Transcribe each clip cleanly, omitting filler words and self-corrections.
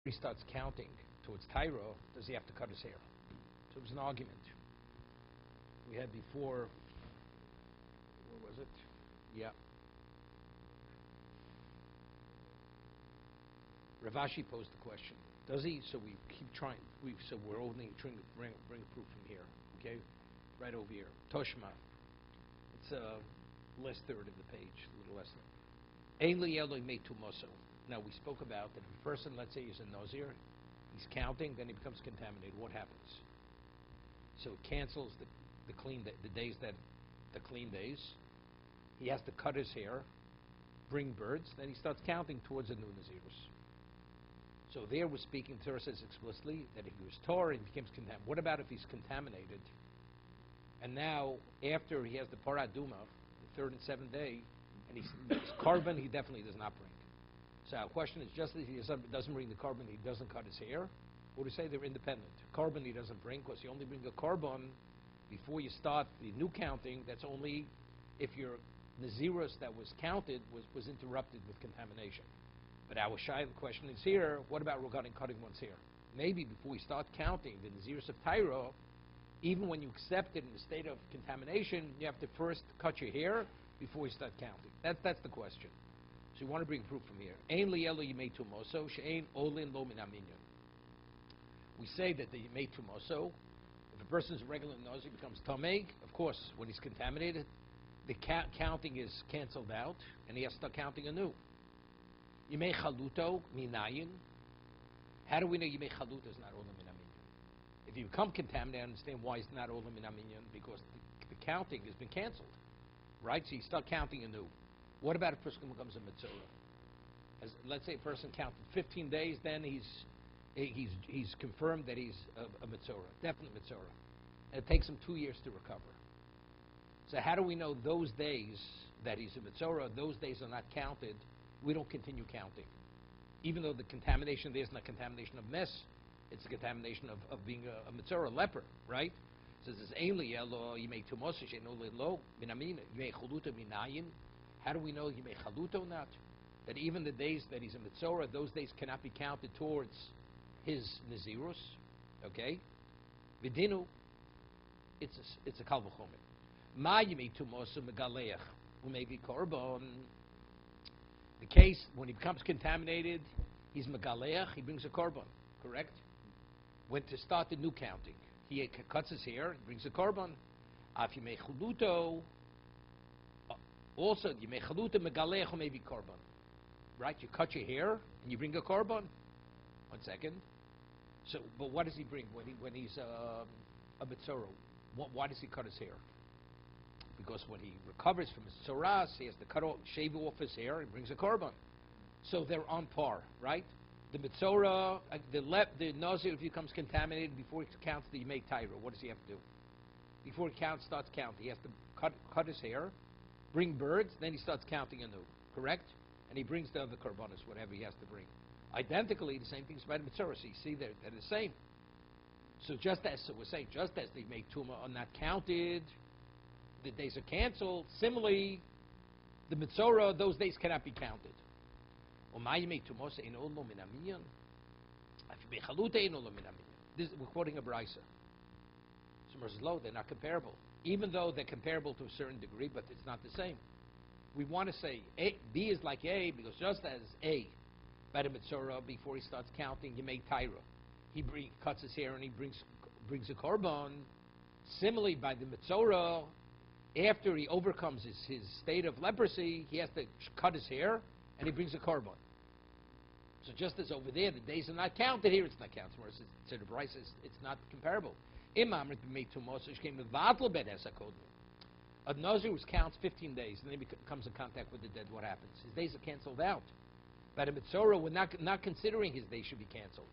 he starts counting towards Tyro, does he have to cut his hair? So it was an argument. We had before, what was it? Yeah. Rav Ashi posed the question. Does he? So we keep trying. So we're only trying to bring a proof from here. Okay? Right over here. Toshma. It's last third of the page, a little less than. Ein li eloi meitu moso. Now we spoke about that if a person, let's say, is a Nazir, he's counting, then he becomes contaminated. What happens? So it cancels the clean the days that the clean days. He has to cut his hair, bring birds, then he starts counting towards the new Nazirus. So there we're speaking, Torah says explicitly that if he was Torah and becomes contaminated. What about if he's contaminated? And now, after he has the Parah Duma, the third and seventh day, and he's carbon, he definitely does not bring. So our question is, just as he doesn't bring the carbon, he doesn't cut his hair, or to say they're independent. Carbon he doesn't bring, because you only bring a carbon before you start the new counting. That's only if your Nazirus that was counted was interrupted with contamination. But our question is here, what about regarding cutting one's hair? Maybe before we start counting the Nazirus of Tyro, even when you accept it in the state of contamination, you have to first cut your hair before you start counting. That's the question. So you want to bring proof from here. Ein li elo yimei tumoso, she'ein olin lo min aminyan. We say that the yimei tumoso, if a person is a regular Nazir, becomes tameg, of course, when he's contaminated, the counting is canceled out, and he has to start counting anew. Yimei chaluto minayin. How do we know Yimei chaluto is not olim min aminyan? If you become contaminated, I understand why it's not olim min aminyan, because the counting has been canceled, right? So you start counting anew. What about if a person becomes a mitzvah? Let's say a person counted 15 days, then he's confirmed that he's a mitzvah, definite mitzvah. And it takes him 2 years to recover. So how do we know those days that he's a mitzvah, those days are not counted? We don't continue counting. Even though the contamination there is not contamination of mess, it's a contamination of being a mitzvah, a leper, right? So it says, Ein li elo yimei tumoso she'ein olin lo min aminyan, yimei chaluto minayin. How do we know Yimei Chaluto not? That even the days that he's a Mitzorah, those days cannot be counted towards his Nazirus. Okay? Vidinu, it's a Kal V'chomer. Ma Yimei Tumosu Megaleach Umevi Korban. The case, when he becomes contaminated, he's Megaleach, he brings a Korban. Correct? When to start the new counting, he cuts his hair, brings a Korban. Af Yimei Chaluto. Also, you may chaluta megaleach maybe korban, right? You cut your hair and you bring a korban. 1 second. So, but what does he bring when he's a mitzorah? Why does he cut his hair? Because when he recovers from his tzoras, he has to shave off his hair and brings a korban. So they're on par, right? The mitzorah, the Nazir, if he becomes contaminated before he counts the Yimei Taira, what does he have to do? Before he starts counting, he has to cut his hair, bring birds, then he starts counting anew, correct? And he brings the other korbanos, whatever he has to bring. Identically, the same thing is by the mitzvah. So you see, they're the same. So we're saying, just as they make tuma are not counted, the days are canceled. Similarly, the mitzvah, those days cannot be counted. We're quoting a brisa. So they're not comparable. Even though they're comparable to a certain degree, but it's not the same. We want to say B is like A, because just as A, by the Mitzorah, before he starts counting, you make Tyra. He cuts his hair and he brings a korban. Similarly, by the Mitzorah, after he overcomes his state of leprosy, he has to cut his hair and he brings a korban. So just as over there, the days are not counted, here it's not counted. Whereas to the Bryce, it's not comparable. A Nazir counts 15 days, and then he comes in contact with the dead. What happens? His days are canceled out. But a Mitzorah, we're not considering his days should be canceled.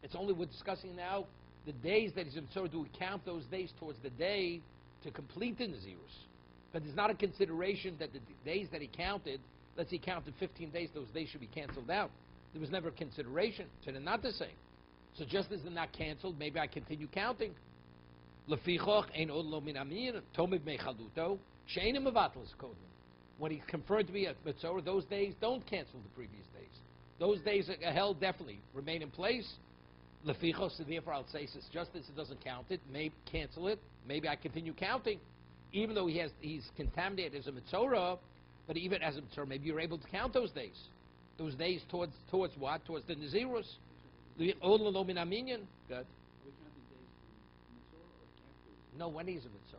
It's only we're discussing now the days that he's a Mitzorah. Do we count those days towards the day to complete the Nazirus? But there's not a consideration that the days that he counted, let's say he counted 15 days, those days should be canceled out. There was never a consideration, so they're not the same. So just as they're not canceled, maybe I continue counting. When he's confirmed to be a Mitzorah, those days don't cancel the previous days. Those days are held definitely remain in place. Lefichos, so therefore I'll say, since justice doesn't count it, maybe cancel it. Maybe I continue counting, even though he's contaminated as a mitzorah. But even as a mitzorah, maybe you're able to count those days. Those days towards what? Towards the Nazirus. The Olam Min Aminyan. Good. No, when he's a mitzorah.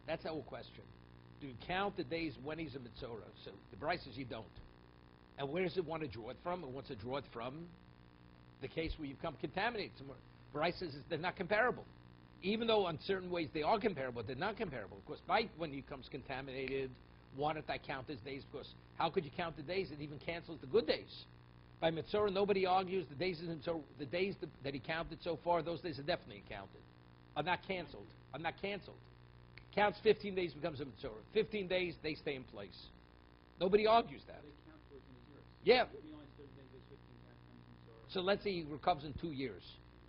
That's our question. Do you count the days when he's a mitzorah? So the Bryce says you don't. And where does it want to draw it from? It wants to draw it from the case where you become contaminated. Bryce says they're not comparable. Even though in certain ways they are comparable, they're not comparable. Because when he becomes contaminated, why don't I count his days? Because how could you count the days? It even cancels the good days. By mitzorah, nobody argues the days the days that he counted so far, those days are definitely counted. Are not canceled. Are not canceled. Counts 15 days, becomes a mitzorah. 15 days, they stay in place. Nobody argues that. Yeah. So let's say he recovers in 2 years.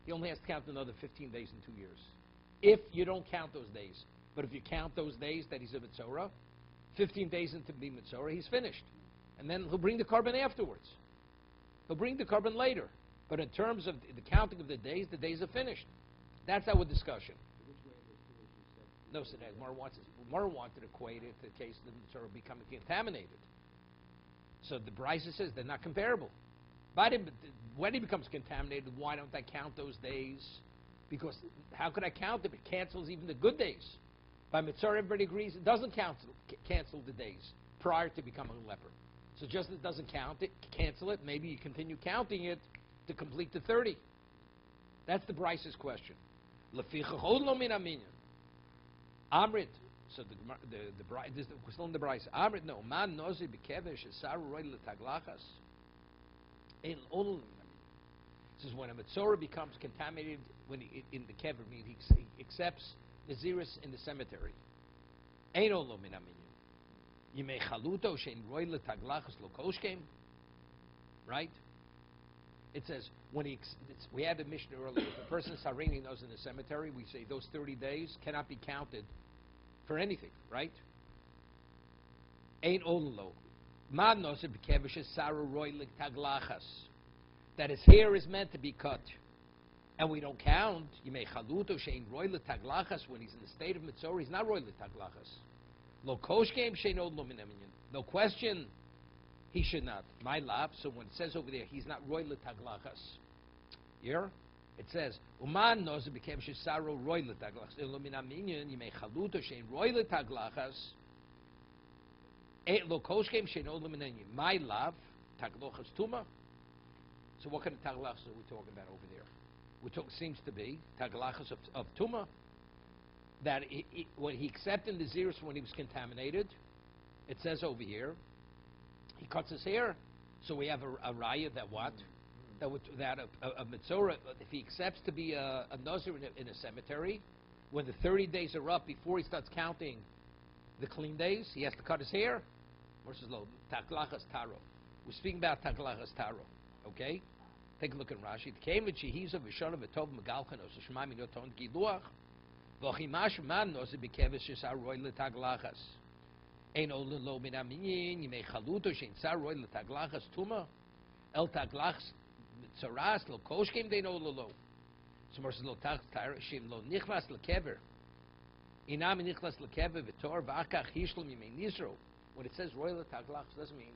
He only has to count another 15 days in 2 years. If you don't count those days. But if you count those days that he's a mitzorah, 15 days into the mitzorah, he's finished. And then he'll bring the carbon afterwards. He'll bring the carbon later. But in terms of the counting of the days are finished. That's our discussion. No, so Mara wanted to equate it to the case of the mitzorah becoming contaminated. So the Brisa says they're not comparable. But when he becomes contaminated, why don't I count those days? Because how could I count them? It cancels even the good days. By mitzorah, everybody agrees it doesn't cancel the days prior to becoming a leper. So just as it doesn't count it, cancel it. Maybe you continue counting it to complete the 30. That's the Brise's question. Amrit. So this is still in the Bryce. Amrit no man nozi bekevesh esaru roy letaglachas. Ein only. This is when a mitzorah becomes contaminated when in the kever, means he accepts Naziris in the cemetery. Ein olo min aminyan. Yimei chaluto shein roy letaglachas lokoshkem. Right? It says when we had a Mishnah earlier. If a person is harini knows in the cemetery, we say those 30 days cannot be counted for anything, right? Ain't ololo. Man knows it bekevish saru roy taglachas. That his hair is meant to be cut, and we don't count. You may chaluto shein roy taglachas when he's in the state of mitzorah. He's not roy taglachas. Lo koshkem shein od lo min aminyan. No question, he should not. My love. So when it says over there, he's not roy taglachas. Here. It says, "Uman knows it became shisaro roy letaglachas. Ilumina minyan yimei chaluto shein roy letaglachas. Lo koshkem shein od luminanyan. My love, taglachas tuma." So what kind of taglachas are we talking about over there? Seems to be taglachas of tuma. That when he accepted the zirus when he was contaminated, it says over here, he cuts his hair. So we have a raya that what? That a mitzorah, if he accepts to be a nazir in a cemetery, when the 30 days are up, before he starts counting the clean days, he has to cut his hair. Versus lo taglachas taro. We're speaking about taglachas taro. Okay, take a look at Rashi. It came with shehiza v'shana v'tov megalchanos shemai min yoton giluach v'chimash man nozi b'keves shesar roy letaglachas ein olin lo min aminyin yimei chaluto shein sar roy letaglachas tuma el taglachas. Mitzoras lo koshkem they know lo. So versus lo tach shim lo nichvas lekever. Inam nichvas lekever v'tor v'akach hishlom yimei nizro. When it says royal taglach, doesn't mean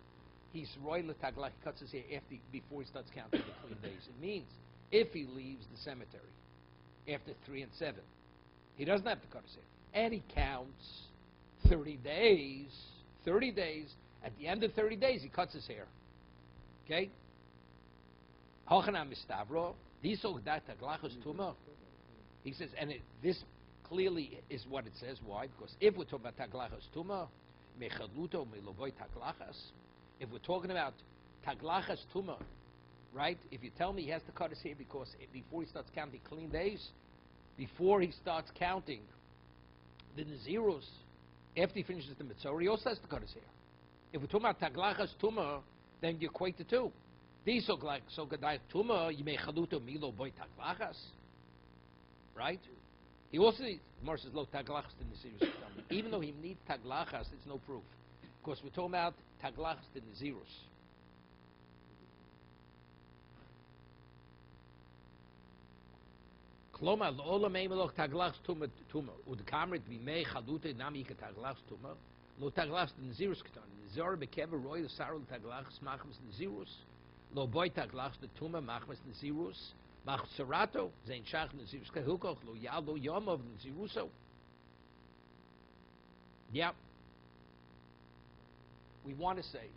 he's royal taglach. He cuts his hair before he starts counting the clean days. It means if he leaves the cemetery after 3 and 7, he doesn't have to cut his hair, and he counts 30 days. 30 days. At the end of 30 days, he cuts his hair. Okay. He says, and this clearly is what it says. Why? Because if we're talking about taglachas tuma, mechaluto milovoy taglachas, if we're talking about taglachas tuma, right? If you tell me he has to cut his hair because before he starts counting clean days, before he starts counting the nazirus, after he finishes the mitzorah, he also has to cut his hair. If we're talking about taglachas tuma, then you equate the two. These so gadai tuma you may chaluto milo boy taglachas, right? He also Mar says lo taglachas in the Nazirus. Even though he needs taglachas, it's no proof. Of course, we're talking about taglachas in the Nazirus. Kloma lo mei meloch taglachs tuma ud kamrit bimei chalute nami ke taglachs tuma lo taglachs nazirus ketan zor bekever roy the sarul taglachs machmas nazirus lo boy taglachs the tuma machmas nazirus mach serato zain shach nazirus kehukoch lo yal lo yomov naziruso. Yep. We want to say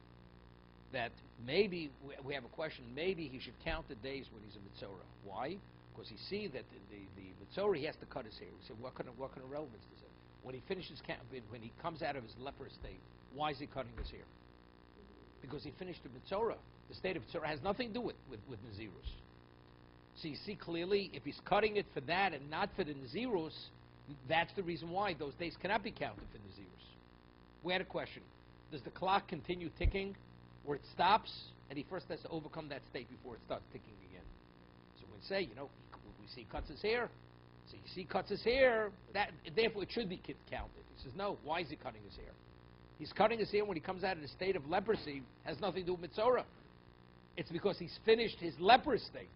that maybe we have a question. Maybe he should count the days when he's a mitzorah. Why? Because he see that the mitzorah, he has to cut his hair. We said, what kind of relevance does it? When he finishes, when he comes out of his leper state, why is he cutting his hair? Because he finished the mitzorah. The state of mitzorah has nothing to do with nazirus. So you see clearly, if he's cutting it for that and not for the nazirus, that's the reason why those days cannot be counted for nazirus. We had a question. Does the clock continue ticking, or it stops, and he first has to overcome that state before it starts ticking again? So we say, we see he cuts his hair. So you see he cuts his hair, therefore it should be counted. He says, no, why is he cutting his hair? He's cutting his hair when he comes out of the state of leprosy, has nothing to do with mitzorah. It's because he's finished his leper state.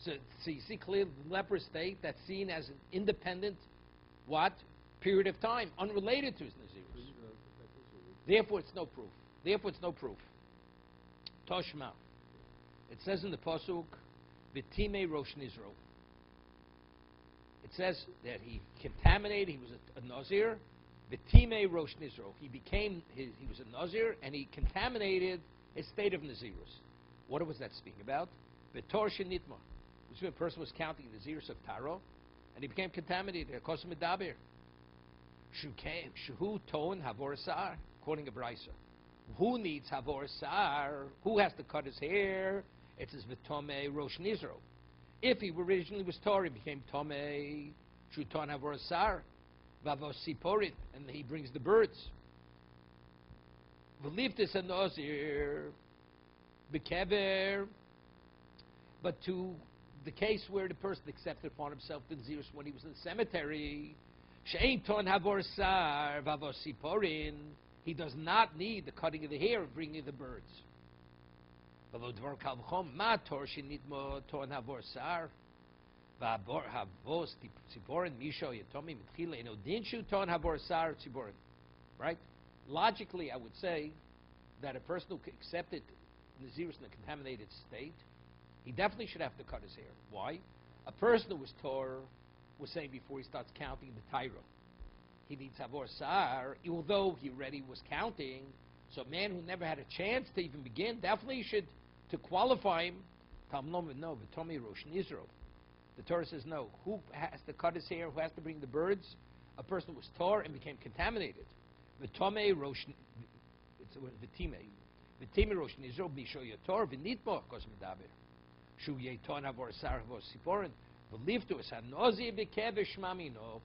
So you see clearly the leper state that's seen as an independent, period of time, unrelated to his nazirus. Therefore it's no proof. Toshma. It says in the pasuk, V'timei Rosh Nizro. It says that he contaminated, he was a Nazir. V'timei Rosh Nizro. He was a Nazir, and he contaminated his state of Nazirus. What was that speaking about? V'tor shenitma. Which means a person was counting Nazirus of Taro, and he became contaminated. Akos medaber. Shuhu ton havor sar. Quoting a brisa. Who needs havor sar? Who has to cut his hair? It says v'tomei rosh nizro. If he originally was Torah, he became tomei shuton havor sar, vavos siporit, and he brings the birds. V'liftis a nazir bekever. But to the case where the person accepted upon himself the nazirus when he was in the cemetery, she'ein ton havor sar vavos siporin. He does not need the cutting of the hair and bringing the birds. Right? Logically, I would say that a person who accepted nazirus in a contaminated state, he definitely should have to cut his hair. Why? A person who was Torah was saying before he starts counting the Tyro, he needs havor sar, although he already was counting. So a man who never had a chance to even begin definitely should, to qualify him, no, V'tomei Rosh Nizro. The Torah says no. Who has to cut his hair? Who has to bring the birds? A person who was Torah and became contaminated. V'tomei Rosh, it's V'timei Rosh Nizro b'sho yator v'nitmo kos medaber. Shu yeton havor sar havor siporin v'liftu es hanozi b'kever shmamino.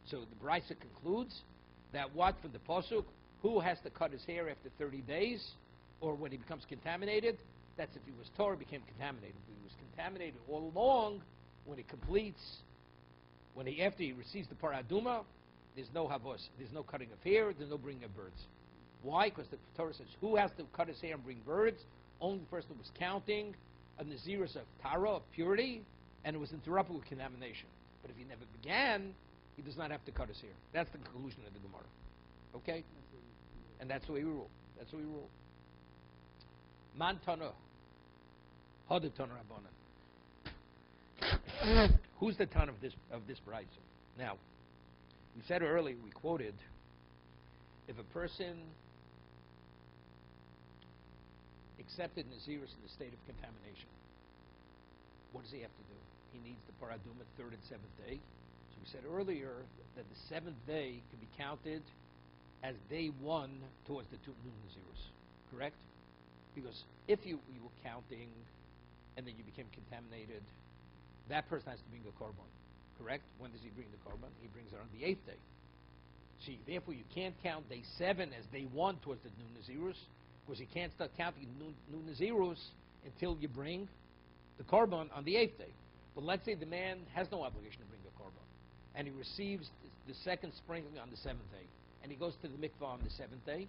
So the Brisa concludes that from the pasuk, who has to cut his hair after 30 days, or when he becomes contaminated? That's if he was Torah, became contaminated. If he was contaminated all along, when it completes, after he receives the paraduma, there's no havos, there's no cutting of hair, there's no bringing of birds. Why? Because the Torah says, who has to cut his hair and bring birds? Only the person who was counting a nazirus of tara, of purity, and it was interrupted with contamination. But if he never began, he does not have to cut his hair. That's the conclusion of the Gemara. Okay? And that's the way we rule. Man Tana. Hada Tana Rabbanan. Who's the Tana of this brisa? Now, we said earlier, we quoted, if a person accepted nazirus in the state of contamination, what does he have to do? He needs the paraduma, third and seventh day. So we said earlier that the seventh day can be counted as day one towards the two new nazirus. Correct? Because if you were counting and then you became contaminated, that person has to bring a korban. Correct? When does he bring the korban? He brings it on the 8th day. See, therefore you can't count day 7 as day 1 towards the new nazirus, because you can't start counting new nazirus until you bring the korban on the 8th day. But let's say the man has no obligation to bring the korban, and he receives the second sprinkling on the 7th day, and he goes to the mikvah on the 7th day.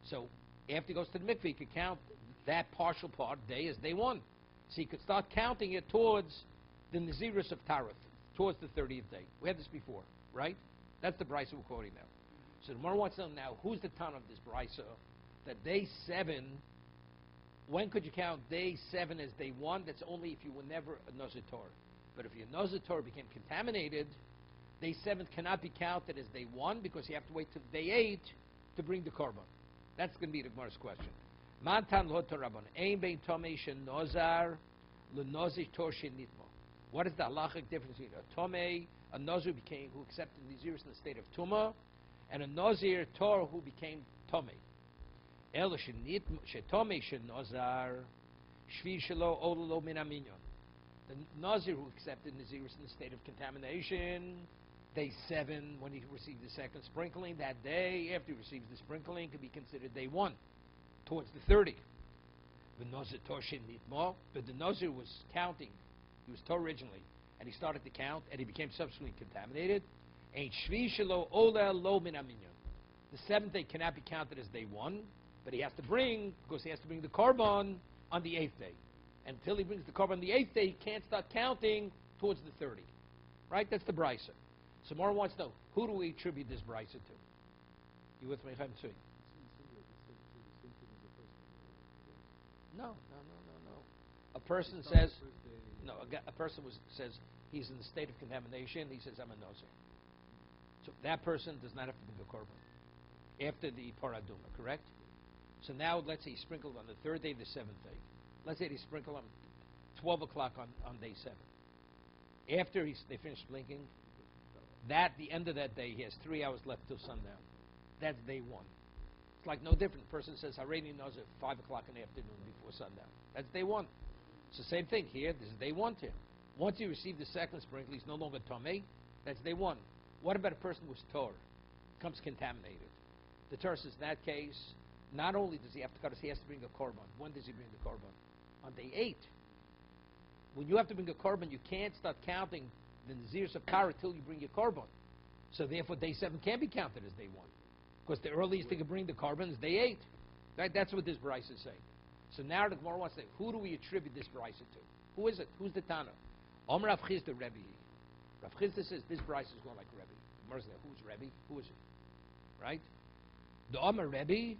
So after he goes to the mikvah, he could count that partial part day as day 1. So he could start counting it towards the nazirus of Tarith, towards the 30th day. We had this before, right? That's the brisa we're quoting now. So the Gemara wants to know now, who's the ton of this brisa? That day 7, when could you count day 7 as day 1? That's only if you were never a Nazir Torah. But if your Nazir Torah became contaminated, day 7 cannot be counted as day 1 because you have to wait till day 8 to bring the korban. That's going to be the Gemara's question. Mantan lo torabon ein bein tomei shen nozar le nozir tor shen nitmo. What is the halachic difference between a tomei, a Nazir who accepted Nazirus in the state of Tumah, and a Nazir Torah who became Tomei? El shetomei shen nozar shvi shelo ololo min aminyon. The Nazir who accepted Nazirus in the state of contamination, day 7, when he received the second sprinkling, that day after he receives the sprinkling could be considered day 1, towards the 30. The Nazir Tor shen nitmo, but the Nazir was counting. He was Torah originally, and he started to count, and he became subsequently contaminated. Ain't shvi shelo ola lo min aminyon. The 7th day cannot be counted as day 1, but he has to bring the korban on the 8th day. Until he brings the korban on the 8th day, he can't start counting towards the 30. Right? That's the brisa. So Mora wants to know, who do we attribute this brisa to? You with me, Chaim Tzui? No. A person says, a person says he's in the state of contamination. He says, I'm a Nazir. So that person does not have to bring the korban after the paraduma, correct? So now let's say he sprinkled on the 3rd day, the 7th day. Let's say he sprinkled on 12 o'clock on day 7. After they finish blinking, the end of that day, he has 3 hours left till sundown. That's day 1. It's like no different. The person says, Hareni Nazir, 5 o'clock in the afternoon before sundown. That's day 1. It's the same thing here. This is day 1 to him. Once he received the second sprinkle, he's no longer Tomei. That's day 1. What about a person who's Torah? Becomes contaminated. The Torah says in that case, not only does he have to cut he has to bring a korban. When does he bring the korban? On day 8. When you have to bring a korban, you can't start counting the Nazirus of Kara till you bring your korban. So therefore, day 7 can't be counted as day 1. Because the earliest they can bring the korban is day 8. Right? That's what this brisa is saying. So now the Gemara wants to say, who do we attribute this brisa to? Who is it? Who's the Tana? Om Rav Chisda Rebbe. Rav Chisda says this brisa is going like Rebbe. The Gemara says, who's Rebbe? Who is it? Right? The Omer Rebbe,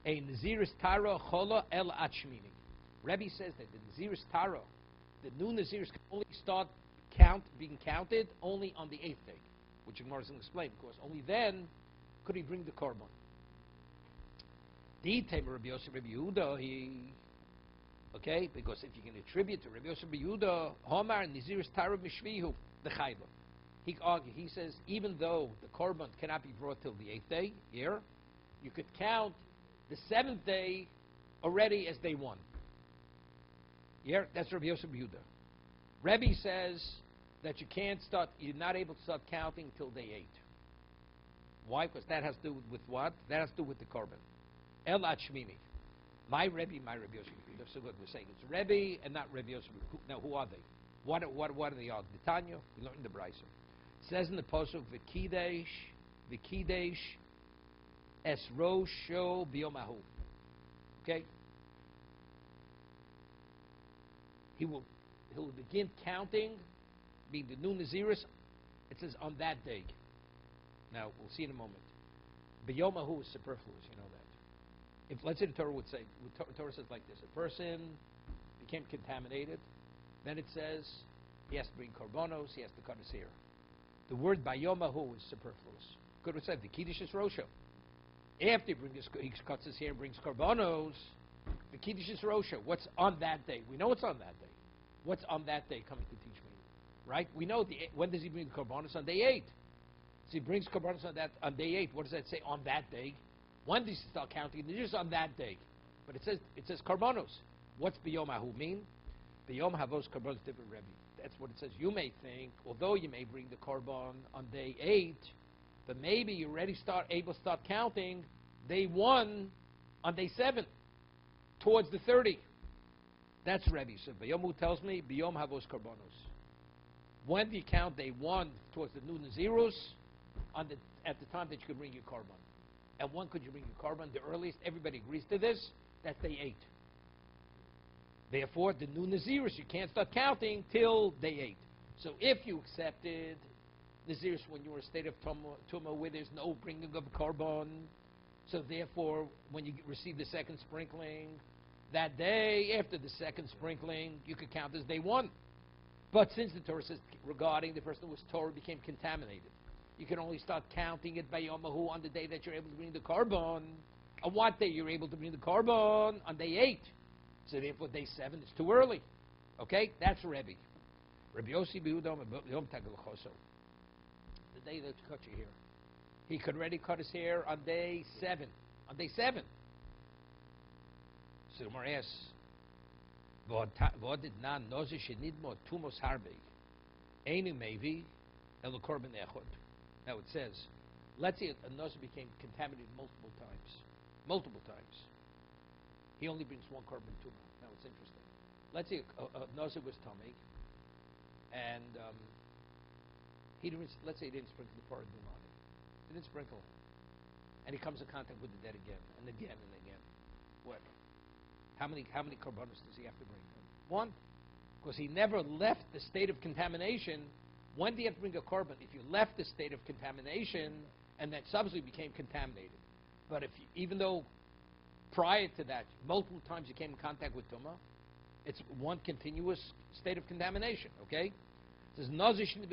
a Nazirus Tara Chola El Achmini. Rebbe says that the Nazirus Tara, the new Nazirus can only start being counted only on the 8th day, which Gemara is going to explain, because only then could he bring the korban. Rabbi Yosef Rabbi Yehuda, okay, because if you can attribute to Rabbi Yosef Rabbi Yehuda, Homar Nazirus Tara Mishvihu, the Chayla. He says, even though the korban cannot be brought till the 8th day, here, you could count the 7th day already as day 1. Here, that's Rabbi Yosef Rabbi Yehuda. Rebbe says that you're not able to start counting till day 8. Why? Because that has to do with what? That has to do with the korban. El Achmini. My Rebbe Yosef Rabbi Yehuda. So good, we're saying it's Rebbe and not Rebbe Yosef. Now, who are they? What are they? The Tanya, we learned in the Brisa. It says in the Pasuk, V'kidesh es rosho biyomahu. Okay? He'll begin counting, being the new Nazirus. It says on that day. Now, we'll see in a moment. Biyomahu is superfluous, you know that. If, let's say the Torah would say, Torah says like this, a person became contaminated, then it says he has to bring korbanos, he has to cut his hair. The word bayomahu is superfluous. Could have said the kiddush is rosho. After he cuts his hair and brings korbanos, the kiddush is rosho. What's on that day? We know it's on that day. What's on that day coming to teach me? Right? We know when does he bring the korbanos? On day 8. So he brings korbanos on day 8. What does that say? On that day. When does he start counting? It's just on that day. But it says korbanos. What's biyomahu mean? Biyom havos korbanos different Rebbe. That's what it says. You may think, although you may bring the korban on day 8, but maybe you already able to start counting day 1 on day 7 towards the 30. That's Rebbe. So Bayomu tells me biyom havos korbanos. When do you count day 1 towards the new Nazirus? At the time that you could bring your korban. And when could you bring your korban? The earliest, everybody agrees to this, that's day 8. Therefore, the new Nazirus, you can't start counting till day 8. So if you accepted Nazirus when you were in a state of Tumah where there's no bringing of Korban, so therefore when you receive the second sprinkling, that day after the second sprinkling, you could count as day one. But since the Torah says regarding the person who was Torah became contaminated, you can only start counting it by Yomahu on the day that you're able to bring the Korban. On what day you're able to bring the Korban? On day 8. So therefore day 7 is too early. Okay? That's Rebbe. Rabbi Yossi B'Yudom Yom Tagel Choso. The day that you cut your hair. He could already cut his hair on day 7. On day 7. So the Gemara asks, V'odid na nozi shenidmo tumos harbe einu mevi el korban echod. Now it says, let's say a nozi became contaminated multiple times. Multiple times. He only brings one korban tumah. Now it's interesting. Let's say a nozi was tummy, and let's say he didn't sprinkle the paradum on it. He didn't sprinkle. And he comes in contact with the dead again, and again, and again. What? How many korbanos does he have to bring? One. Because he never left the state of contamination. When do you have to bring a korban? If you left the state of contamination and then subsequently became contaminated. But if even though prior to that, multiple times you came in contact with tumah, it's one continuous state of contamination, okay? It says, Mantana,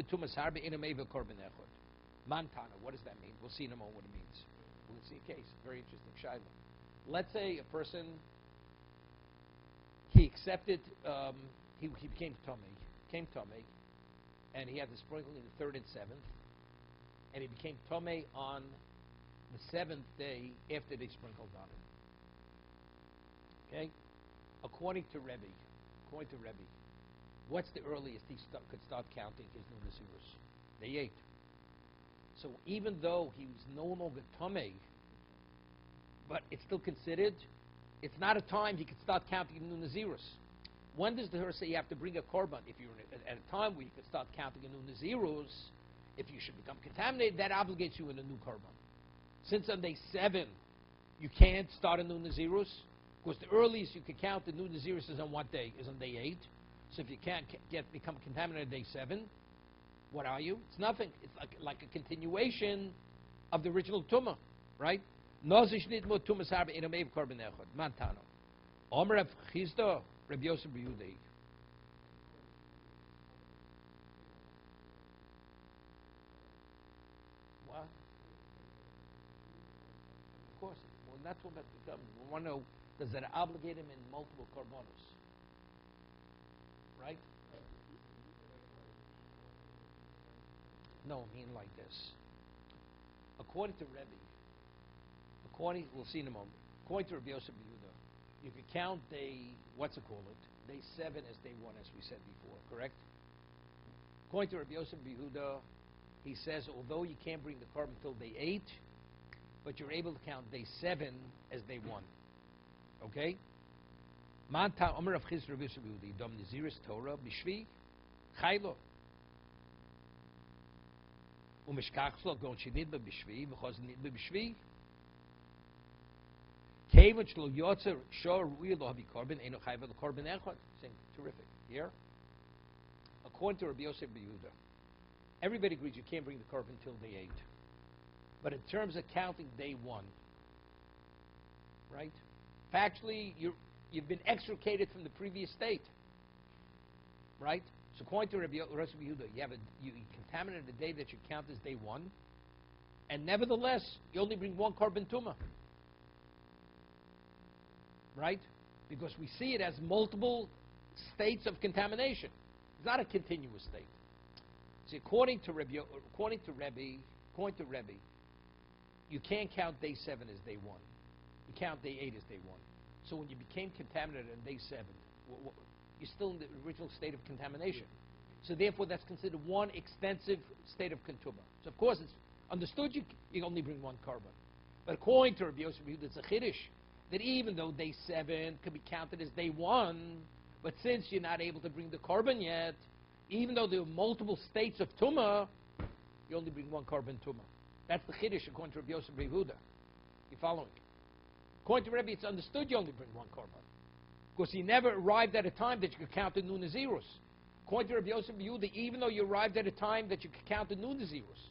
what does that mean? We'll see in a moment what it means. We'll see a case. Very interesting. Shaila. Let's say a person, he accepted, he became Tomei, and he had the sprinkling the 3rd and 7th, and he became Tomei on the 7th day after they sprinkled on him. Okay? According to Rebbe, what's the earliest he could start counting his new Nazirus? Day 8. So even though he was no longer Tomei, but it's still considered, it's not a time he could start counting the new Nazirus. When does the Torah say you have to bring a korban? If you're at a time where you could start counting a new Nazirus, if you should become contaminated, that obligates you in a new korban. Since on day 7 you can't start a new Nazirus, because the earliest you can count the new Nazirus is on what day? Is on day 8. So if you can't become contaminated on day 7, what are you? It's nothing. It's like a continuation of the original tumah, right? Nozish nidmo tumas harbe inamev korban echad. Mantano. Omer Rav Chizda, Rabbi Yosef B'Yudei. What? Of course. Well, that's what we want to know. Does that obligate him in multiple korbanos? Right? No, I mean like this. According to Rebbe, we'll see in a moment. According to Rabbi Yosef B'Yehuda, you can count day 7 as day 1, as we said before, correct? According to Rabbi Yosef B'Yehuda, he says, although you can't bring the korban until day 8, but you're able to count day 7 as day 1. Okay? Manta Omer Rav Chizda Rabbi Yosef B'Yehuda, Dom Naziris Torah B'Shvi Chaylo. Umeshkachlo gon shenidba b'shvi v'chos nidba b'shvi. Kevin shlo yotzer shor ru'il lo havi korban eno chayv lo korban echad. Saying terrific. Here, according to Rabbi Yosef B'Yehuda, everybody agrees you can't bring the korban until day 8. But in terms of counting day 1, right? Factually, you've been extricated from the previous state, right? So according to Rabbi Yosef B'Yehuda, you contaminated the day that you count as day 1, and nevertheless, you only bring one korban tumah. Right? Because we see it as multiple states of contamination. It's not a continuous state. See, according to Rebbe, you can't count day 7 as day 1. You count day 8 as day 1. So when you became contaminated on day 7, you're still in the original state of contamination. So therefore, that's considered one extensive state of ketubah. So of course, it's understood you only bring one korban. But according to Rabbi Yosef, it's a chiddush that even though day 7 could be counted as day 1, but since you're not able to bring the korban yet, even though there are multiple states of tumah, you only bring one korban tumah. That's the chiddush according to Rabbi Yosef B'Yehuda. You following? According to Rabbi, it's understood you only bring one korban, because he never arrived at a time that you could count the new Nazirus. According to Rabbi Yosef Yehuda, even though you arrived at a time that you could count the new Nazirus,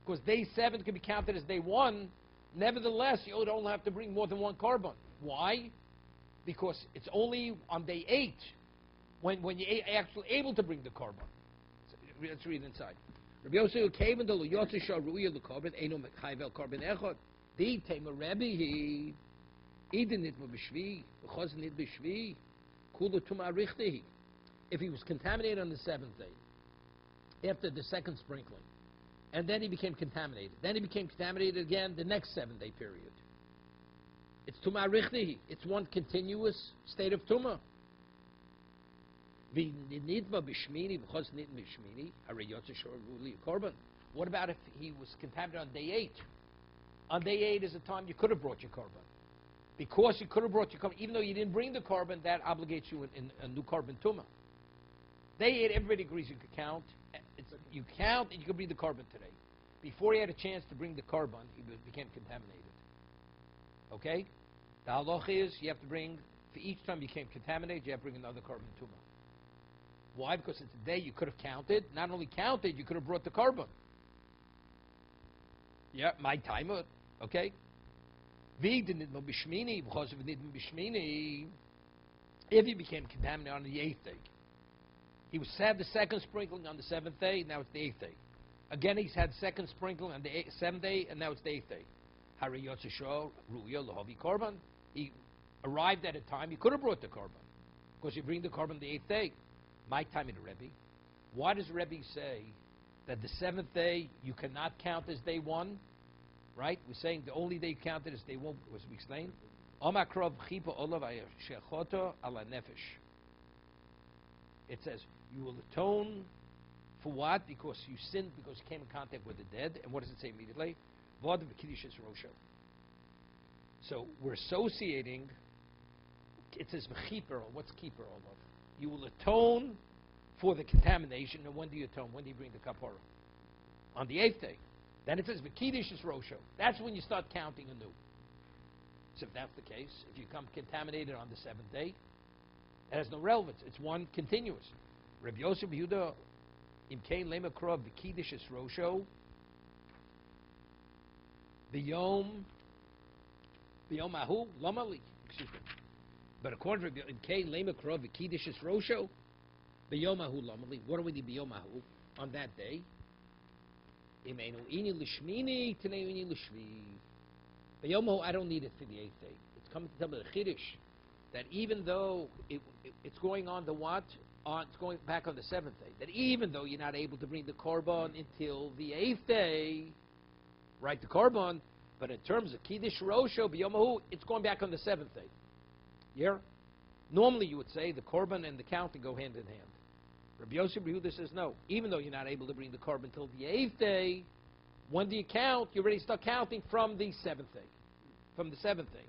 because day 7 could be counted as day 1, nevertheless, you don't have to bring more than one korban. Why? Because it's only on day 8 when you're actually able to bring the korban. So, let's read inside. Rabbi Yosef came in the Yotze Shah Ruya the korban, Eino Mechayvel korban echad. The Tema Rebbe he Eden nit b'shvi, v'chos nit b'shvi, kulu tuma richtehi. If he was contaminated on the 7th day, after the 2nd sprinkling, and then he became contaminated, then he became contaminated again the next 7-day period. It's tuma richtehi. It's one continuous state of tuma. What about if he was contaminated on day 8? On day 8 is the time you could have brought your korban. Because you could have brought your korban, even though you didn't bring the korban, that obligates you in a new korban tumah. Day 8, everybody agrees you could count. You count and you could bring the korban today. Before he had a chance to bring the korban, he became contaminated. Okay? The halach is you have to bring, for each time you became contaminated, you have to bring another korban tumah. Why? Because it's a day you could have counted. Not only counted, you could have brought the korban. Yeah, my time. Okay? If he became contaminated on the 8th day, he was had the 2nd sprinkling on the 7th day, now it's the 8th day. Again, he's had 2nd sprinkling on the 7th day, and now it's the 8th day. He arrived at a time you could have brought the korban, because you bring the korban the 8th day. My time in the Rebbe. Why does Rebbe say that the 7th day you cannot count as day 1? Right? We're saying the only day you counted is day 1, was we explained. It says, you will atone for what? Because you sinned, because you came in contact with the dead. And what does it say immediately? So we're associating, it says, what's keeper all of? You will atone for the contamination. And when do you atone? When do you bring the kapara? On the 8th day. Then it says, V'kidish rosho. That's when you start counting anew. So if that's the case, if you come contaminated on the 7th day, it has no relevance. It's one continuous. Rabbi Yosef Yehuda, Imkein Lema Krov, V'kidish rosho, V'yom Ahu, Lomali. Excuse me. But according to Imkein Lema Krov, V'kidish rosho, V'yom Ahu, Lomali. What do we need V'yom Ahu on that day? I don't need it for the 8th day. It's coming to tell me the Chiddush that even though it's going on the what? It's going back on the 7th day. That even though you're not able to bring the korban until the 8th day, right, the korban, but in terms of Kiddush Rosho, B'yomahu, it's going back on the 7th day. Yeah? Normally you would say the korban and the counting go hand in hand. Rabbi Yosef Yehuda says no. Even though you're not able to bring the korban until the 8th day, when do you count? You already start counting from the 7th day. From the 7th day.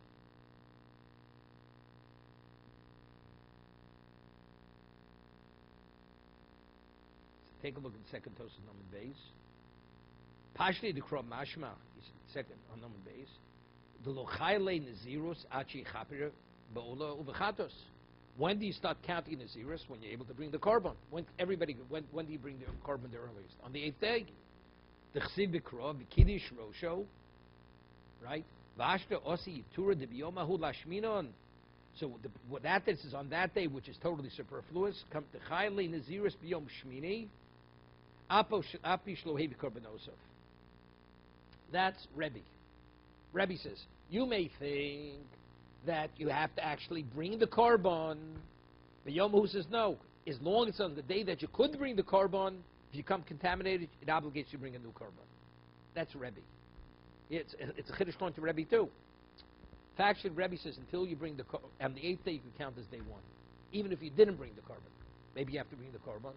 So take a look at the 2nd Tosas Nomen Beis. Pashti the Krov Mashma, second on Nomen Beis. The Lochayle Nazirus Achi Chapir Ba'ola Uvechatos. When do you start counting Nazirus? When you're able to bring the korban. When do you bring the korban the earliest? On the 8th day. The Chsiv B'Krov, B'Kiddush Rosho, right? V'ashta Osi Yitura D'Biyomahu Lashminon. So that this is on that day, which is totally superfluous. Come to Chayli Nazirus B'Yom Shmini, Api Shlohevi Korbanosov. That's Rebbe. Rebbe says, you may think that you have to actually bring the korban. But Yom Hu says no. As long as it's on the day that you could bring the korban, if you come contaminated, it obligates you to bring a new korban. That's Rebbe. It's a chiddush going to Rebbe too. Actually, Rebbe says until you bring the korban, on the 8th day you can count as day 1. Even if you didn't bring the korban. Maybe you have to bring the korban.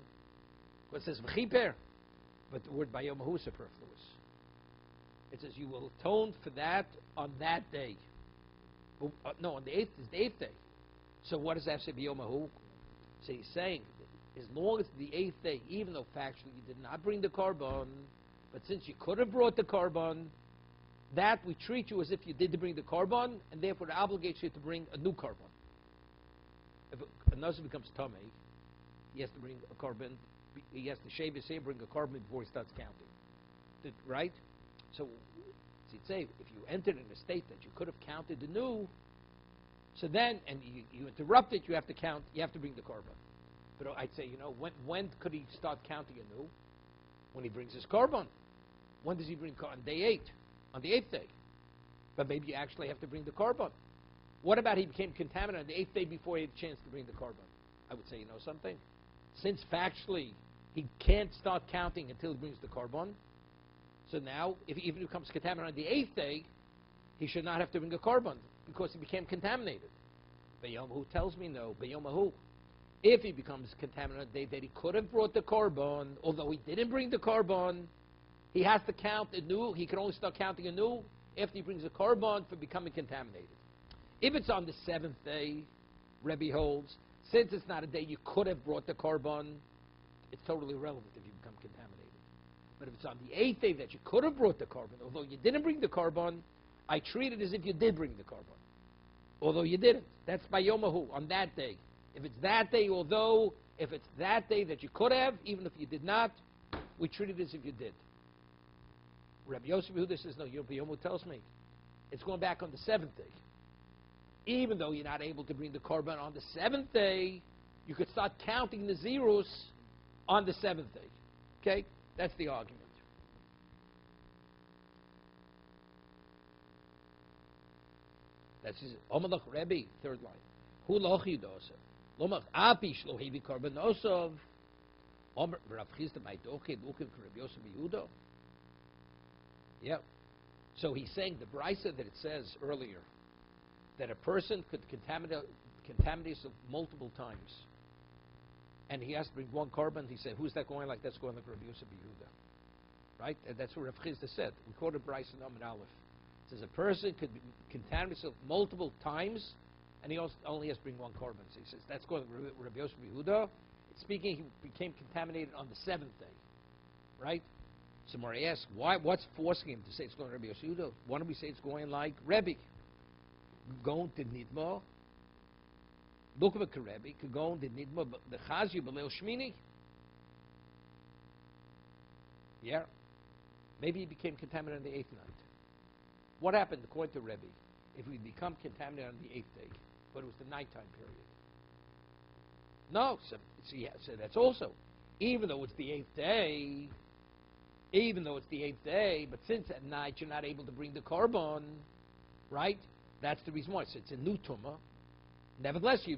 But it says v'chiper, but the word bayom hu is superfluous. It says you will atone for that on that day. No, on the 8th is the 8th day. So what does that say, B'yomahu? So he's saying, as long as the 8th day, even though factually you did not bring the korban, but since you could have brought the korban, that we treat you as if you did bring the korban, and therefore it obligates you to bring a new korban. If a nazir becomes tamei, he has to bring a carbon. He has to shave his hair, bring a carbon before he starts counting. Right? So you'd say if you entered in a state that you could have counted the new, so then, and you interrupt it, you have to count, you have to bring the carbon. But I'd say, when could he start counting anew? When he brings his carbon. When does he bring on day 8? On the 8th day. But maybe you actually have to bring the carbon. What about he became contaminated on the 8th day before he had a chance to bring the carbon? I would say, you know something? Since factually he can't start counting until he brings the carbon, so now, if he even becomes contaminated on the 8th day, he should not have to bring a carbon because he became contaminated. Bayomahu tells me no. Bayomahu, if he becomes contaminated on the day that he could have brought the carbon, although he didn't bring the carbon, he has to count anew. He can only start counting anew after he brings a carbon for becoming contaminated. If it's on the 7th day, Rebbe holds, since it's not a day you could have brought the carbon, it's totally irrelevant if you become contaminated. But if it's on the 8th day that you could have brought the carbon, although you didn't bring the carbon, I treat it as if you did bring the carbon, although you didn't. That's by Yomahu, on that day. If it's that day, if it's that day that you could have, even if you did not, we treat it as if you did. Rabbi Yosef Yehuda says, no, Rabbi Yomahu tells me, it's going back on the 7th day. Even though you're not able to bring the carbon on the 7th day, you could start counting the zeros on the 7th day. Okay? That's the argument. That's his Omalach Rebbe, third line. Hu lochi dosa. Lomach api shlo hevi carbon osov. Omer Rav Chisda Maidoche looking for Rabbi Yosef Yehuda. Yeah. So he's saying the brisa that it says earlier that a person could contaminate himself multiple times, and he has to bring one carbon. He said, "Who's that going like? That's going like Rabbi Yosef Yehuda." Right? And that's what Rav Chisda said. We quoted brisa Amud Aleph. It says a person could contaminate himself multiple times, and he also only has to bring one carbon. So he says that's going like Rabbi Yosef Yehuda. It's speaking, he became contaminated on the 7th day, right? So Mari asks, what's forcing him to say it's going to Rabbi Yosef Yehuda? Why don't we say it's going like Rebbe? Going to Nidma, look at Rebbe, could go to Nidma, the Chazyu B'Leil Shmini. Yeah. Maybe he became contaminated on the 8th night. What happened according to Rebbe if we become contaminated on the 8th day, but it was the nighttime period? No, so that's also, even though it's the 8th day, but since at night you're not able to bring the carbon, right? That's the reason why. So it's a new tumah. Nevertheless, you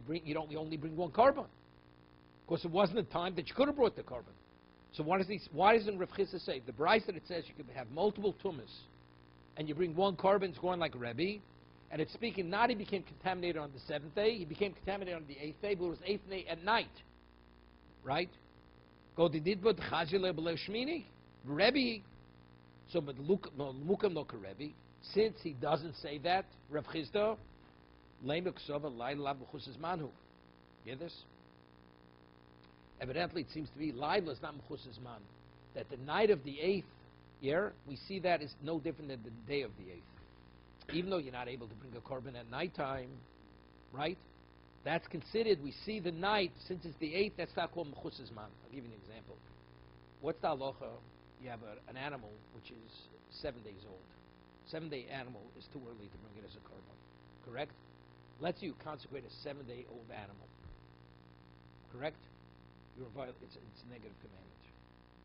only bring one carbon, because it wasn't a time that you could have brought the carbon. So why doesn't Rav Chisda say the brisa that it says you could have multiple tumas, and you bring one carbon, it's going like Rebbe, and it's speaking not he became contaminated on the 7th day, he became contaminated on the 8th day, but it was 8th day at night, right? Go to Nidbud Chazile B'Leil Shmini, Rebbe. So but Mukam Loka Rebbe, since he doesn't say that, Rav Chisda, Leimek Sova Laila B'Chusas Manhu. Hear this? Evidently, it seems to be Laila is not B'Chusas Man. That the night of the 8th year, we see that is no different than the day of the 8th. Even though you're not able to bring a carbon at nighttime, right? That's considered, we see the night, since it's the 8th, that's not called B'Chusas Man. I'll give you an example. What's the halacha? You have an animal which is 7 days old. 7-day animal is too early to bring it as a carbon. Correct? Let's say you consecrate a 7-day-old animal. Correct? It's a negative commandment.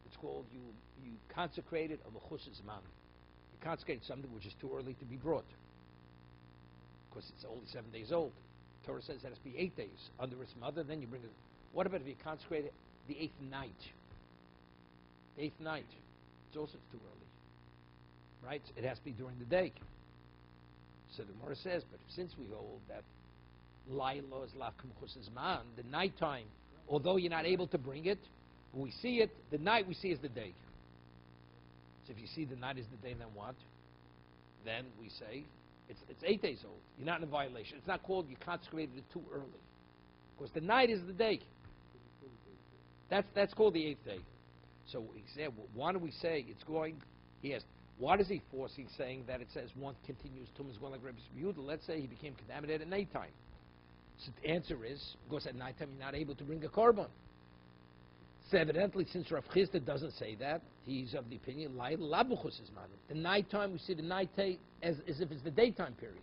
It's called you consecrated a mechusas man. You consecrated something which is too early to be brought, because it's only 7 days old. Torah says that it has to be 8 days under its mother. Then you bring it. What about if you consecrate it the 8th night? The 8th night. It's also too early, right? It has to be during the day. So the Gemara says, but since we hold that Laila is lafkum chusas man, the nighttime, although you're not able to bring it, when we see it, the night we see is the day. So if you see the night is the day, then what? Then we say it's 8 days old. You're not in a violation. It's not called you consecrated it too early, because the night is the day. That's called the 8th day. So he said, well, why do we say it's going? He asked, why does he force? He's saying that it says one continuous tumah is going like Rabbi Yehuda. Let's say he became contaminated at nighttime. So the answer is, because at nighttime you're not able to bring a carbon. So evidently, since Rav Chisda doesn't say that, he's of the opinion, the nighttime, we see the night as if it's the daytime period.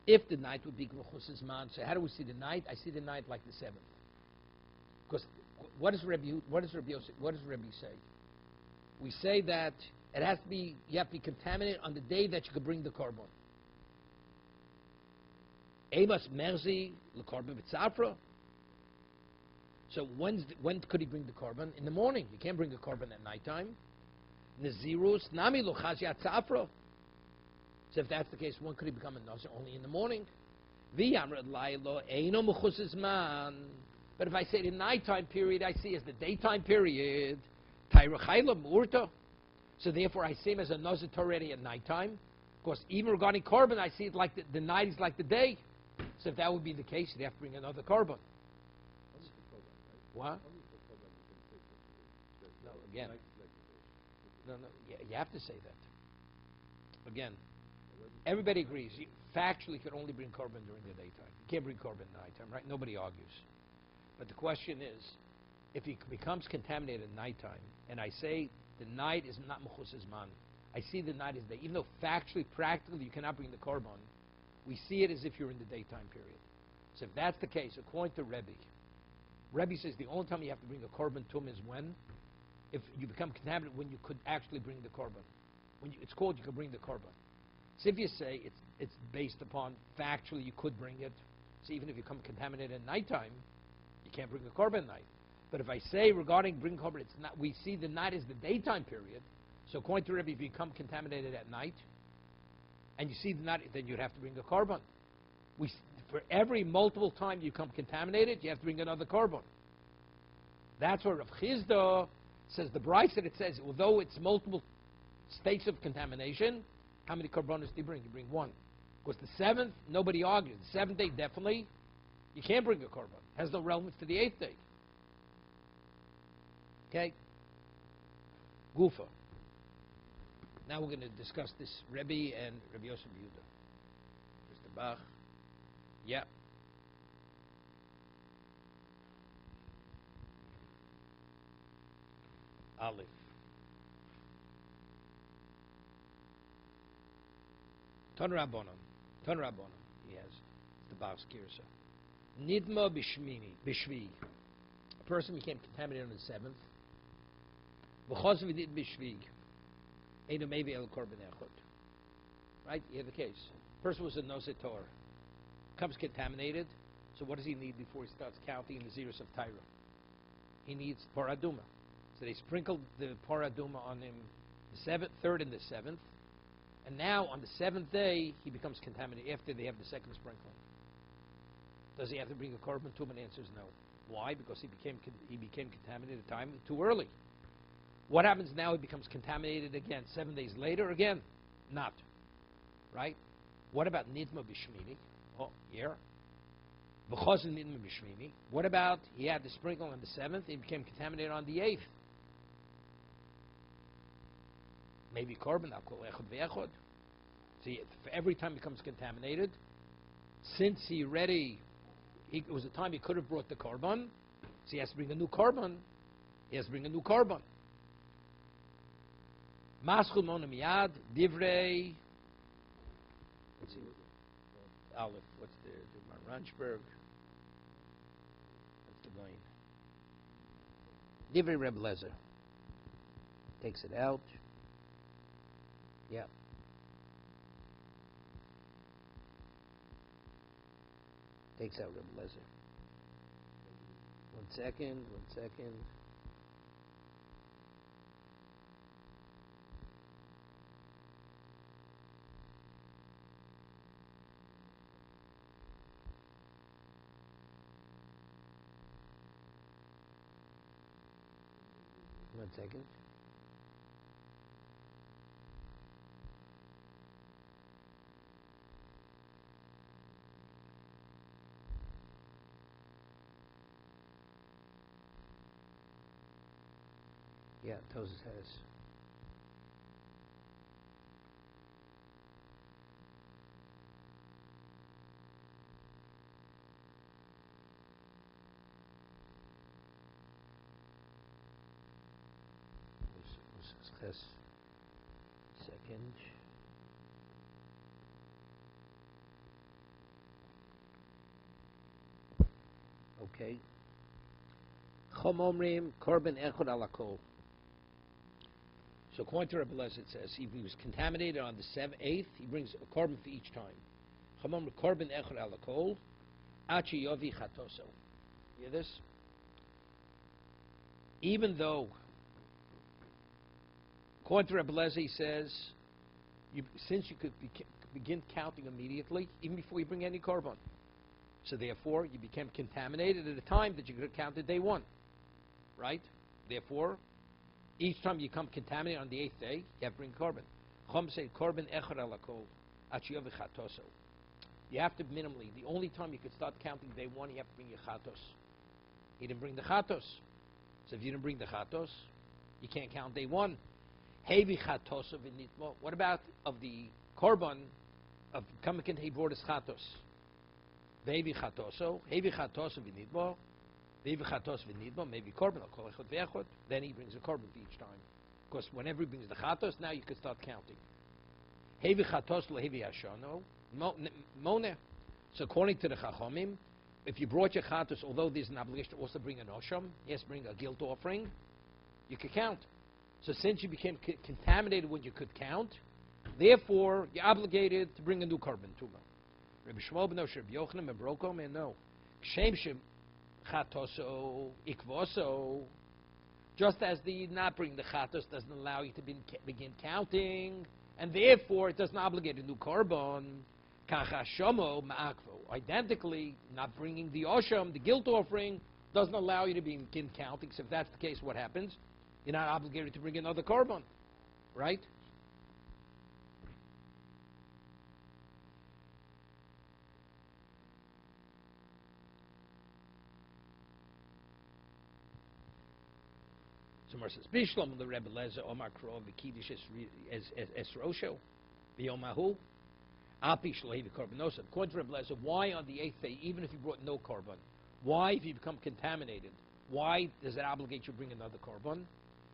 If the night would be Mechusas Man, so how do we see the night? I see the night like the 7th. Because what does Rabbi say? We say that it has to be, you have to be contaminated on the day that you could bring the korban. Emas merzi lekorban b'tzafra. So when could he bring the korban? In the morning. You can't bring the korban at nighttime. Nazirus nami lo chazia tzafra. So if that's the case, when could he become a nazir? Only in the morning. V'yamrad laylo eino mechusas man. But if I say the nighttime period, I see as the daytime period. Taira chayla mu'urta. So therefore, I see him as a nazir already at nighttime. Of course, even regarding korban, I see it like the night is like the day. So if that would be the case, you'd have to bring another korban. What? No, again. No, you have to say that. Again, everybody agrees. Factually, you can only bring korban during the daytime. You can't bring korban at nighttime, right? Nobody argues. But the question is, if he becomes contaminated at nighttime, and I say the night is not mechusas man, I see the night is day. Even though factually, practically, you cannot bring the korban, we see it as if you're in the daytime period. So if that's the case, according to Rebbe says the only time you have to bring a korban tum is when? If you become contaminated, when you could actually bring the korban. It's called you could bring the korban. So if you say it's based upon factually you could bring it, so even if you become contaminated at nighttime, you can't bring the korban night. But if I say regarding bring korban, it's not. We see the night is the daytime period. So according to Rebbe, if you become contaminated at night, and you see the night, then you'd have to bring a korban. For every multiple time you become contaminated, you have to bring another korban. That's where Rav Chisda says the Brisa that it says, although it's multiple states of contamination, how many korbanos do you bring? You bring one. Because the 7th, nobody argues. The 7th day, definitely, you can't bring a korban. It has no relevance to the 8th day. Okay? Gufa. Now we're going to discuss this Rebbe and Rabbi Yosef Yehuda. Mr. Bach. Yeah. Aleph. Ton Rabbonim. He has. It's the Bach's Kirsa. Nidma bishvi. A person became contaminated on the 7th. V'chos v'nid bishvi. Eino maybe el korban echot. Right? You have the case. Person was a nosei Torah. Becomes contaminated. So what does he need before he starts counting the zeros of Tyra? He needs paraduma. So they sprinkled the paraduma on him the 3rd and the 7th. And now on the 7th day, he becomes contaminated after they have the 2nd sprinkling. Does he have to bring a korban to him? And the answer is no. Why? Because he became contaminated at a time too early. What happens now? He becomes contaminated again 7 days later. Again, not. Right? What about nidma b'shmini? Oh, here. V'chos nidma b'shmini. What about he had the sprinkle on the 7th? He became contaminated on the 8th. Maybe korban. I'll call echad ve'echad. See, for every time he becomes contaminated, since it was a time he could have brought the korban, so he has to bring a new korban. Maschul mona miyad, divrei. Let's see. Aleph. What's the Ranchberg? That's the line. Divrei Reb Lezer. Takes it out. Yeah. Takes out Reb Lezer. One second. 1 second. Yeah, Tosis has. Ches. Second. Okay. Chom omrim korban echad ala kol. So according to Rabbi Lezer, it says if he was contaminated on the 8th, he brings a korban for each time. Chom omrim korban echad ala kol, achi yovi chatoso. You hear this? Even though, according to Rabbi Lezer, he says, since you could begin counting immediately, even before you bring any korban. So therefore, you became contaminated at a time that you could have counted day 1. Right? Therefore, each time you come contaminated on the 8th day, you have to bring korban. Chom say korban echad ala kol, achiyav chatoso. You have to minimally, the only time you could start counting day 1, you have to bring your chatos. He didn't bring the chatos. So if you didn't bring the chatos, you can't count day 1. Hevi chatoso v'nitmo. What about of the korban of coming he brought his chatos? Hevi chatoso v'nitmo. Hevi chatos v'nitmo. Maybe korban al kol echad ve'echad. Then he brings a korban for each time. Because whenever he brings the chatos, now you can start counting. Hevi chatos lehevi hashano. Moneh. So according to the Chachomim, if you brought your chatos, although there's an obligation to also bring an osham, yes, bring a guilt offering, you could count. So since you became contaminated when you could count, therefore you're obligated to bring a new korban tuma. Rabbi Shmuel ben Rabbi Yochanan ben Broko man no. Kshem shem chatoso ikvoso. Just as the not bringing the chatos doesn't allow you to begin counting, and therefore it doesn't obligate a new korban. Identically, not bringing the osham, the guilt offering, doesn't allow you to begin counting. So if that's the case, what happens? You're not obligated to bring another korban, right? So Mar says, Bishlam the Rebbe Lezer Omar Krov V'Kiddush Es Rosho V'Yomahu. According to Rebbe Lezer, why on the 8th day, even if you brought no korban, why, if you become contaminated, why does it obligate you to bring another korban?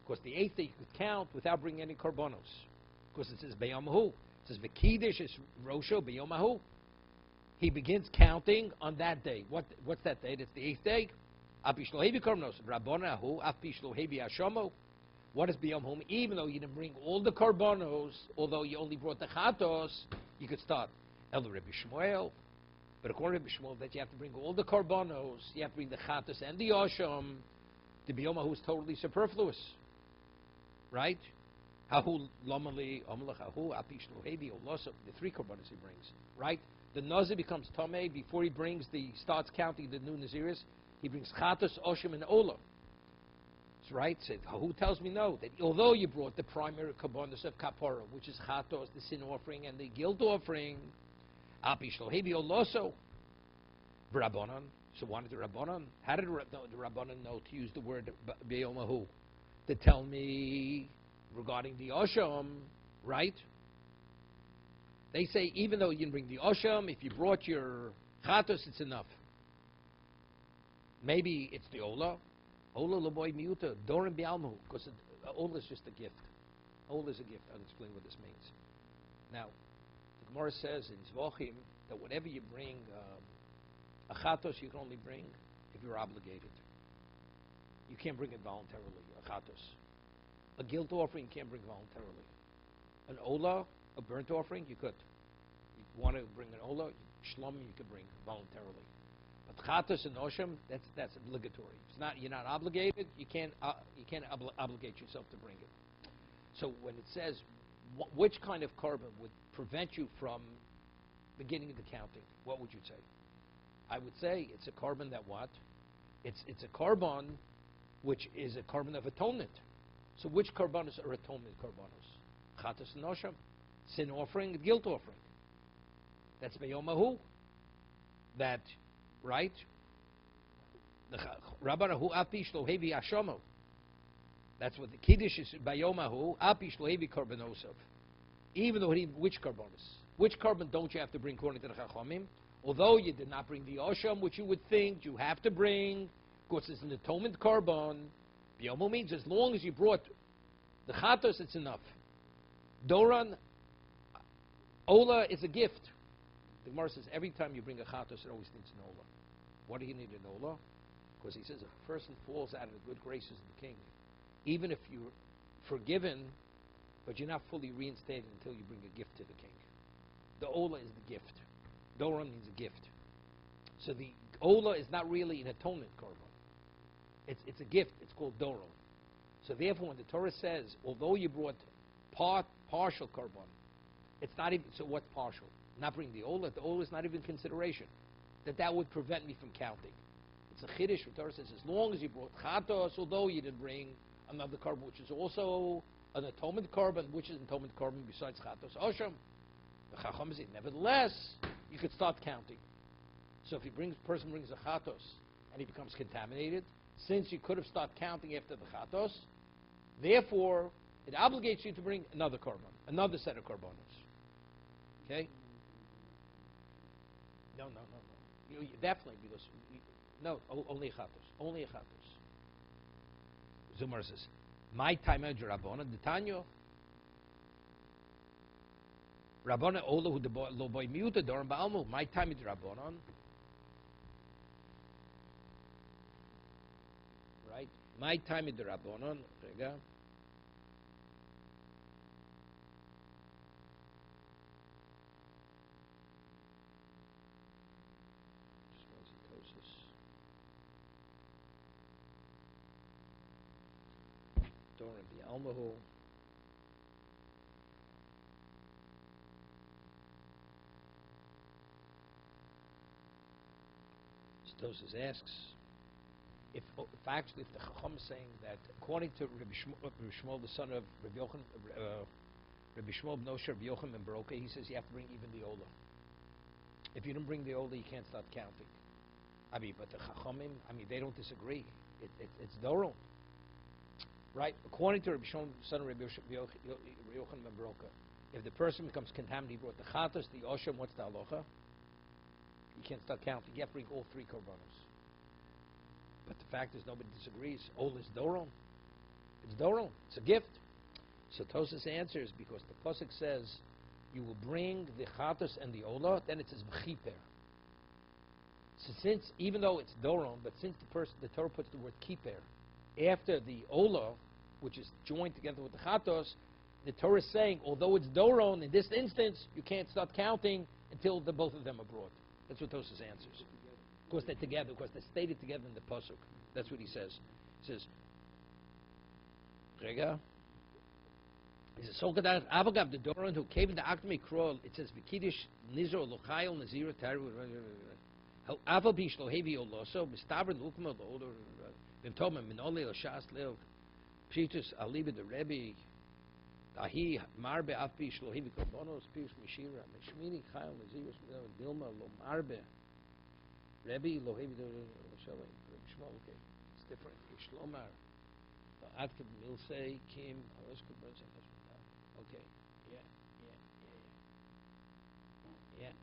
Because the 8th day you could count without bringing any korbanos. Because it says Beyomahu. It says V'Kiddush is Rosho Beyomahu. He begins counting on that day. What's that day? That's the 8th day. What is B'Yom? Even though you didn't bring all the korbanos, although you only brought the chatos, you could start El Rabbi Shmuel. But according to Rabbi Shmuel, that you have to bring all the korbanos, you have to bring the chatos and the osham. The B'Yom is totally superfluous, right? Hahu lomali omlach hahu apish lohevi olosov. The 3 korbanos he brings, right? The Nazir becomes Tomei before he starts counting the new Naziris. He brings chatos, osham, and olah. Right? So who tells me no? That although you brought the primary korbanos of kapara, which is chatos, the sin offering, and the guilt offering, apish lohevi oloso, Rabbanan. So wanted the Rabbanan. How did the Rabbanan know to use the word beyomahu? To tell me regarding the osham, right? They say even though you didn't bring the osham, if you brought your chatos, it's enough. Maybe it's the olah. Ola loboy miuta dorim bialmu, because ola is just a gift. Ola is a gift. I'll explain what this means. Now, the Gemara says in Zvachim that whenever you bring a chatos, you can only bring if you're obligated. You can't bring it voluntarily. A chatos, a guilt offering, you can't bring voluntarily. An ola, a burnt offering, you could. You want to bring an ola, shlom, you could bring voluntarily. But chatos and osham, that's obligatory. It's not, you're not obligated. You can't obligate yourself to bring it. So when it says which kind of korban would prevent you from beginning the counting, what would you say? I would say it's a korban that what? It's a korban which is a korban of atonement. So which korbanos are atonement korbanos? Chatos and osham, sin offering, and guilt offering. That's beyomahu. That. Right? Rabbanahu apish lohevi ashomo. That's what the Kiddush is. Bayomahu apish lohevi korbanosov. Even though which korbanos? Which korban don't you have to bring according to the Chachomim? Although you did not bring the osham, which you would think you have to bring, because it's an atonement korban. Biyomu means as long as you brought The chatos, it's enough. Doron, ola is a gift. The Gemara says every time you bring a chatos, it always needs an ola. What do you need an ola? Because he says if a person falls out of the good graces of the king, even if you're forgiven, but you're not fully reinstated until you bring a gift to the king. The ola is the gift. Doron means a gift. So the ola is not really an atonement korban. It's a gift. It's called doron. So therefore, when the Torah says, although you brought partial korban, it's not even. So what's partial? Not bring the ola. The ola is not even consideration. That would prevent me from counting. It's a chiddush. The Torah says as long as you brought chatos, although you didn't bring another korban, which is also an atonement korban, which is an atonement korban besides chatos osham. The chacham says, nevertheless, you could start counting. So if person brings a chatos and he becomes contaminated, since you could have started counting after the chatos, therefore it obligates you to bring another korban, another set of korbanos. Okay? No. You definitely, because only a chatos. Only a chatos. Zumar says, my time of Rabbanan, the Tanyo. Rabbanan Ola who the lo boy muta Doran Baalmu. My time is Rabbanan. Right? My time is the Rabbanan. Rega. Doran Baalmu. Tosus asks if actually if the Chacham is saying that according to Rabbi Shmuel, the son of Rabbi Yochanan, Rabbi Shmuel Bnosher Rabbi Yochanan ben Baroka, he says you have to bring even the ola. If you don't bring the ola, you can't start counting. But the Chachamim, they don't disagree. It's doron, right? According to Rabbi Shmuel, son of Rabbi Yochanan ben Baroka, if the person becomes contaminated, he brought the chatos, the osham, what's the halacha? You can't start counting. You have to bring all three korbanos. But the fact is, nobody disagrees. Ola is doron. It's doron. It's a gift. So Tosas answers because the pasuk says you will bring the chatos and the ola. Then it says v'chiper. So since even though it's doron, but since the Torah puts the word kiper after the ola, which is joined together with the chatos, the Torah is saying although it's doron in this instance, you can't start counting until both of them are brought. That's what Tosas answers. Of course, they're together. Of course, they're stated together in the pasuk. That's what he says. He says, "Rega." He says, "So that Avagav the Doron who came in the Akmi Krol." It says, "V'kidish nizor lochayil nazir taru." Aval bish lohevi oloso mistaber lukma loder v'toma minole l'shas leo pshitus aliba the Rebbe ahi marbe af bish lohevi korbanos pius mishira mishmini chayil nazir dilma lo marbe Rebbe lohevi the Shmuel. Okay, it's different. Shlomar adkeb milsei kim okay, yeah.